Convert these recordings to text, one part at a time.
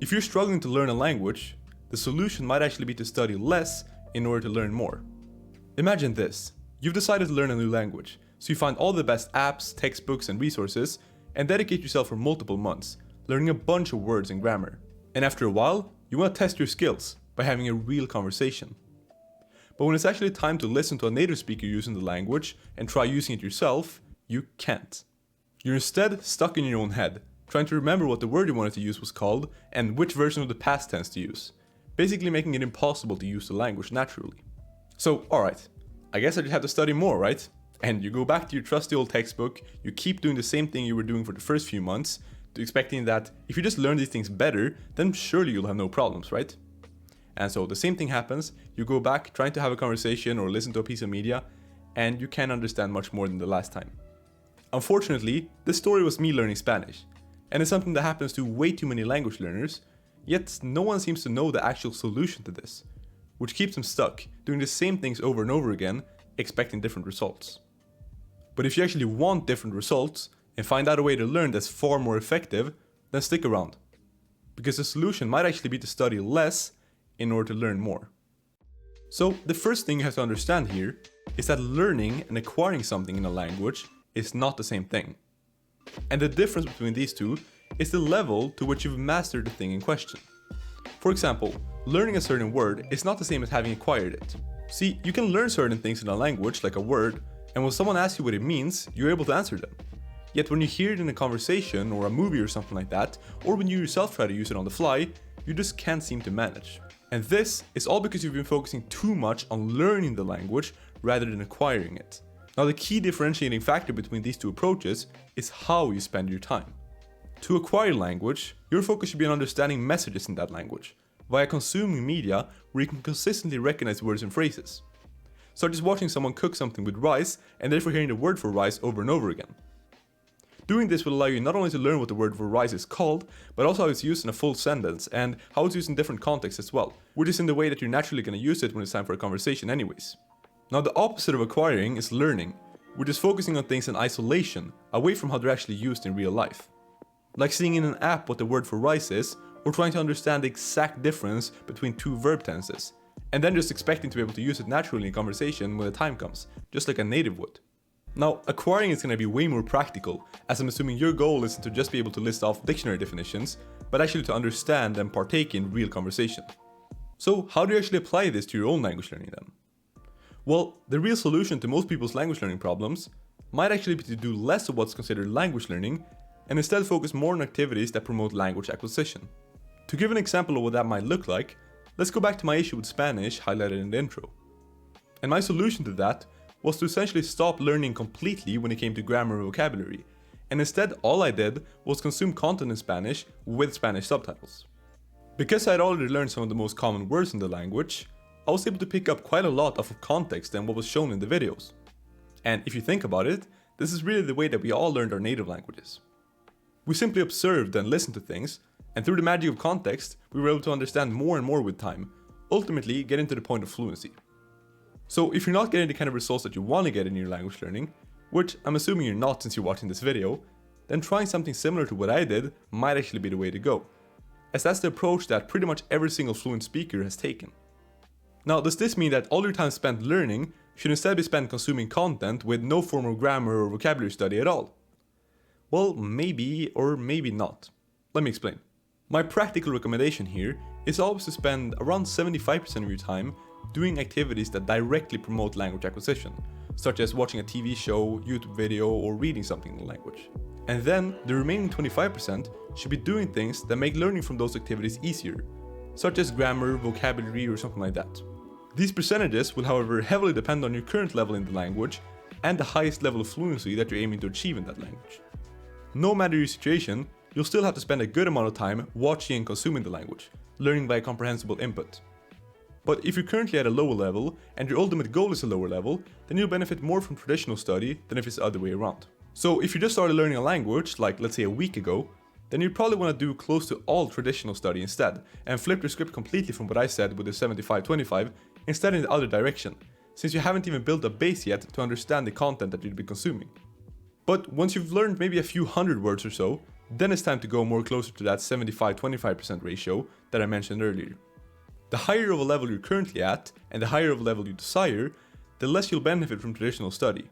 If you're struggling to learn a language, the solution might actually be to study less in order to learn more. Imagine this. You've decided to learn a new language, so you find all the best apps, textbooks, and resources, and dedicate yourself for multiple months, learning a bunch of words and grammar. And after a while, you want to test your skills by having a real conversation. But when it's actually time to listen to a native speaker using the language and try using it yourself, you can't. You're instead stuck in your own head, trying to remember what the word you wanted to use was called and which version of the past tense to use, basically making it impossible to use the language naturally. So, alright, I guess I just have to study more, right? And you go back to your trusty old textbook, you keep doing the same thing you were doing for the first few months, expecting that if you just learn these things better, then surely you'll have no problems, right? And so the same thing happens, you go back trying to have a conversation or listen to a piece of media, and you can't understand much more than the last time. Unfortunately, this story was me learning Spanish, and it's something that happens to way too many language learners, yet no one seems to know the actual solution to this, which keeps them stuck, doing the same things over and over again, expecting different results. But if you actually want different results, and find out a way to learn that's far more effective, then stick around. Because the solution might actually be to study less in order to learn more. So the first thing you have to understand here is that learning and acquiring something in a language is not the same thing. And the difference between these two is the level to which you've mastered the thing in question. For example, learning a certain word is not the same as having acquired it. See, you can learn certain things in a language, like a word, and when someone asks you what it means, you're able to answer them. Yet when you hear it in a conversation or a movie or something like that, or when you yourself try to use it on the fly, you just can't seem to manage. And this is all because you've been focusing too much on learning the language rather than acquiring it. Now the key differentiating factor between these two approaches is how you spend your time. To acquire language, your focus should be on understanding messages in that language, via consuming media where you can consistently recognize words and phrases. Such as watching someone cook something with rice and therefore hearing the word for rice over and over again. Doing this will allow you not only to learn what the word for rice is called, but also how it's used in a full sentence and how it's used in different contexts as well, which is in the way that you're naturally going to use it when it's time for a conversation anyways. Now the opposite of acquiring is learning, which is focusing on things in isolation, away from how they're actually used in real life. Like seeing in an app what the word for rice is, or trying to understand the exact difference between two verb tenses, and then just expecting to be able to use it naturally in conversation when the time comes, just like a native would. Now, acquiring is going to be way more practical, as I'm assuming your goal isn't to just be able to list off dictionary definitions, but actually to understand and partake in real conversation. So, how do you actually apply this to your own language learning then? Well, the real solution to most people's language learning problems might actually be to do less of what's considered language learning, and instead focus more on activities that promote language acquisition. To give an example of what that might look like, let's go back to my issue with Spanish highlighted in the intro. And my solution to that was to essentially stop learning completely when it came to grammar and vocabulary, and instead all I did was consume content in Spanish with Spanish subtitles. Because I had already learned some of the most common words in the language, I was able to pick up quite a lot of context than what was shown in the videos. And if you think about it, this is really the way that we all learned our native languages. We simply observed and listened to things, and through the magic of context, we were able to understand more and more with time, ultimately getting to the point of fluency. So if you're not getting the kind of results that you want to get in your language learning, which I'm assuming you're not since you're watching this video, then trying something similar to what I did might actually be the way to go, as that's the approach that pretty much every single fluent speaker has taken. Now, does this mean that all your time spent learning should instead be spent consuming content with no form of grammar or vocabulary study at all? Well, maybe or maybe not. Let me explain. My practical recommendation here is always to spend around 75% of your time doing activities that directly promote language acquisition, such as watching a TV show, YouTube video, or reading something in the language. And then the remaining 25% should be doing things that make learning from those activities easier, such as grammar, vocabulary, or something like that. These percentages will however heavily depend on your current level in the language and the highest level of fluency that you're aiming to achieve in that language. No matter your situation, you'll still have to spend a good amount of time watching and consuming the language, learning by comprehensible input. But if you're currently at a lower level and your ultimate goal is a lower level, then you'll benefit more from traditional study than if it's the other way around. So if you just started learning a language, like let's say a week ago, then you'd probably want to do close to all traditional study instead, and flip your script completely from what I said with the 75-25, instead in the other direction, since you haven't even built a base yet to understand the content that you'd be consuming. But once you've learned maybe a few hundred words or so, then it's time to go more closer to that 75-25% ratio that I mentioned earlier. The higher of a level you're currently at, and the higher of a level you desire, the less you'll benefit from traditional study.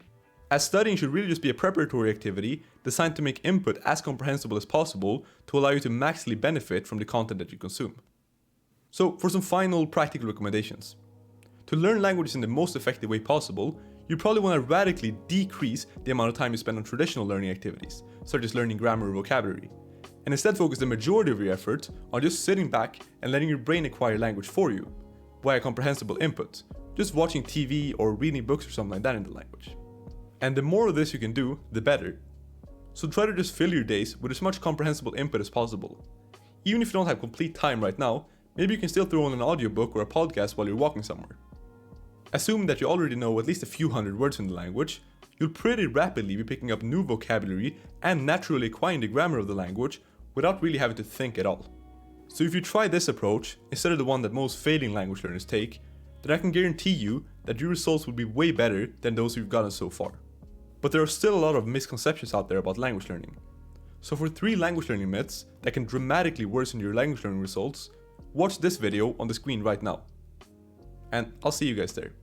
As studying should really just be a preparatory activity designed to make input as comprehensible as possible to allow you to maximally benefit from the content that you consume. So, for some final practical recommendations. To learn languages in the most effective way possible, you probably want to radically decrease the amount of time you spend on traditional learning activities, such as learning grammar or vocabulary, and instead focus the majority of your effort on just sitting back and letting your brain acquire language for you, via comprehensible input, just watching TV or reading books or something like that in the language. And the more of this you can do, the better. So try to just fill your days with as much comprehensible input as possible. Even if you don't have complete time right now, maybe you can still throw on an audiobook or a podcast while you're walking somewhere. Assuming that you already know at least a few hundred words in the language, you'll pretty rapidly be picking up new vocabulary and naturally acquiring the grammar of the language without really having to think at all. So if you try this approach, instead of the one that most failing language learners take, then I can guarantee you that your results will be way better than those you've gotten so far. But there are still a lot of misconceptions out there about language learning. So for 3 language learning myths that can dramatically worsen your language learning results, watch this video on the screen right now. And I'll see you guys there.